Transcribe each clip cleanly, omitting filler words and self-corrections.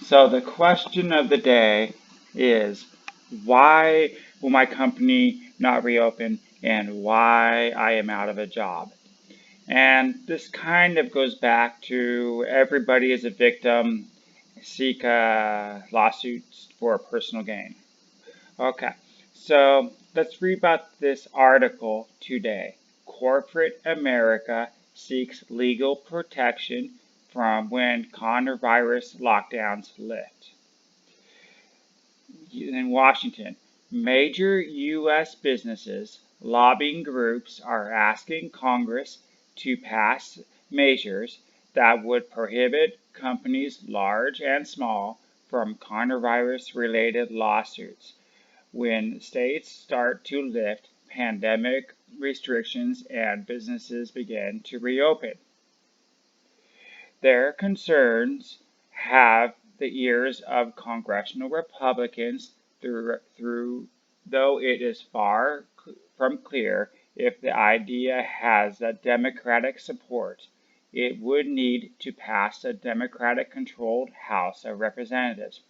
So the question of the day is, why will my company not reopen and why I am out of a job? And this kind of goes back to everybody is a victim, seek lawsuits for personal gain. Okay, so let's read about this article today. Corporate America seeks legal protection from when coronavirus lockdowns lift. In Washington, major U.S. businesses lobbying groups are asking Congress to pass measures that would prohibit companies large and small from coronavirus-related lawsuits when states start to lift pandemic restrictions and businesses begin to reopen. Their concerns have the ears of congressional Republicans though it is far from clear if the idea has a Democratic support. It would need to pass a Democratic-controlled House of Representatives.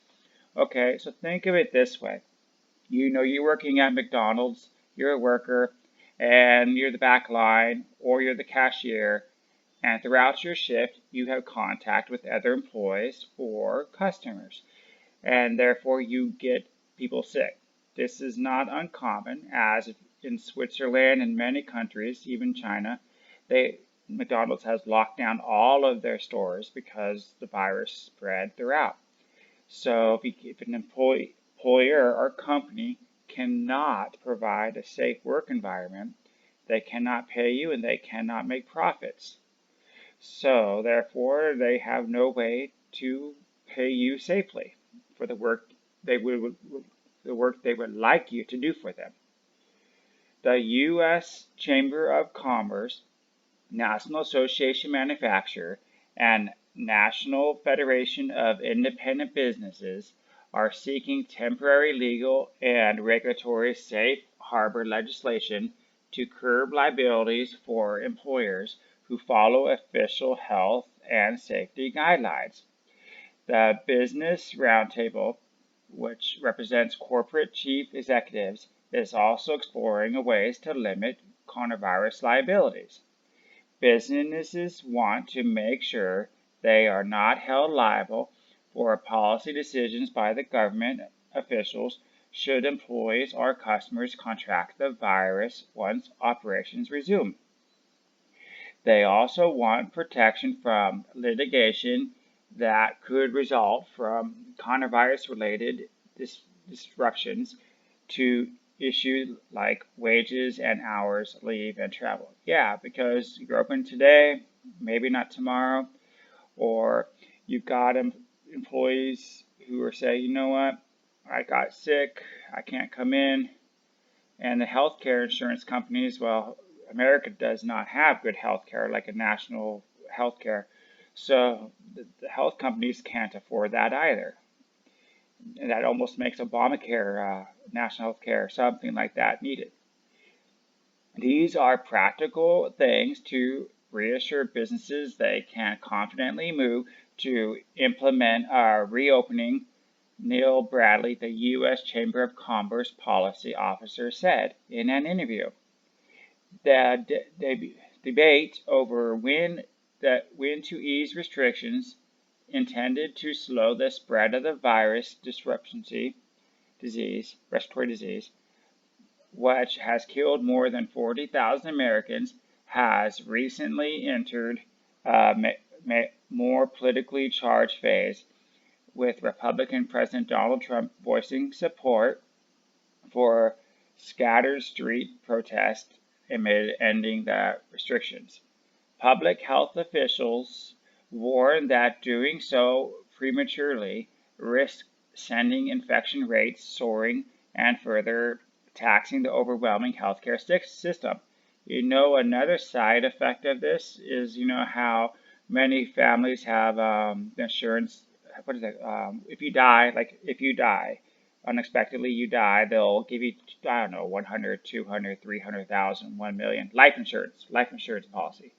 Okay, so think of it this way. You're working at McDonald's, you're a worker, and you're the back line, or you're the cashier, and throughout your shift, you have contact with other employees or customers, and therefore you get people sick. This is not uncommon, as in Switzerland and many countries, even China, McDonald's has locked down all of their stores because the virus spread throughout. So if an employer or company cannot provide a safe work environment, they cannot pay you and they cannot make profits. So therefore, they have no way to pay you safely for the work they would like you to do for them. The U.S. Chamber of Commerce, National Association Manufacturer, and National Federation of Independent Businesses are seeking temporary legal and regulatory safe harbor legislation to curb liabilities for employers who follow official health and safety guidelines. The Business Roundtable, which represents corporate chief executives, is also exploring ways to limit coronavirus liabilities. Businesses want to make sure they are not held liable for policy decisions by the government officials should employees or customers contract the virus once operations resume. They also want protection from litigation that could result from coronavirus-related disruptions to issues like wages and hours, leave, and travel. Yeah, because you're open today, maybe not tomorrow, or you've got employees who are saying, you know what, I got sick, I can't come in, and the healthcare insurance companies, well, America does not have good healthcare like a national healthcare, so the health companies can't afford that either. And that almost makes Obamacare, national health care, something like that needed. These are practical things to reassure businesses they can confidently move to implement a reopening. Neil Bradley, the U.S. Chamber of Commerce policy officer, said in an interview. The debate over when to ease restrictions intended to slow the spread of the virus respiratory disease, which has killed more than 40,000 Americans, has recently entered a more politically charged phase, with Republican President Donald Trump voicing support for scattered street protests amid ending the restrictions. Public health officials warn that doing so prematurely risks sending infection rates soaring and further taxing the overwhelming healthcare system. Another side effect of this is, how many families have insurance. What is it? If you die, unexpectedly you die, they'll give you, I don't know, 100, 200, 300,000, 1 million life insurance policy.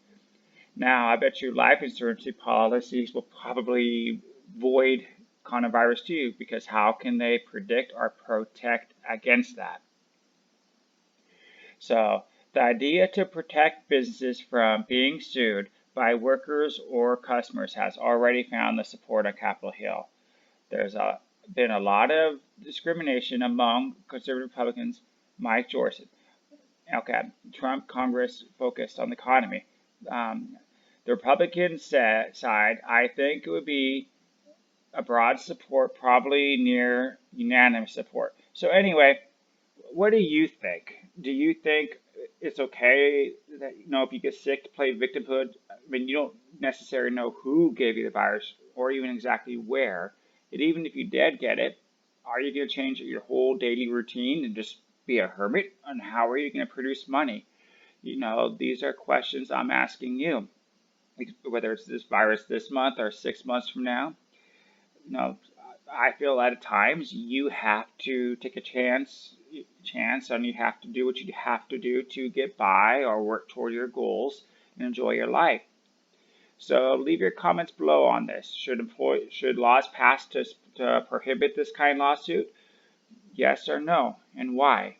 Now, I bet you life insurance policies will probably void coronavirus too, because how can they predict or protect against that? So the idea to protect businesses from being sued by workers or customers has already found the support on Capitol Hill. There's been a lot of discrimination among conservative Republicans. Mike Johnson, okay, Trump Congress focused on the economy. The Republican side, I think it would be a broad support, probably near unanimous support. So anyway, what do you think? Do you think it's okay that, if you get sick to play victimhood? I mean, you don't necessarily know who gave you the virus or even exactly where. And even if you did get it, are you going to change your whole daily routine and just be a hermit? And how are you going to produce money? These are questions I'm asking you. Whether it's this virus this month or 6 months from now, I feel at times you have to take a chance, and you have to do what you have to do to get by or work toward your goals and enjoy your life. So leave your comments below on this. Should laws pass to prohibit this kind of lawsuit? Yes or no, and why?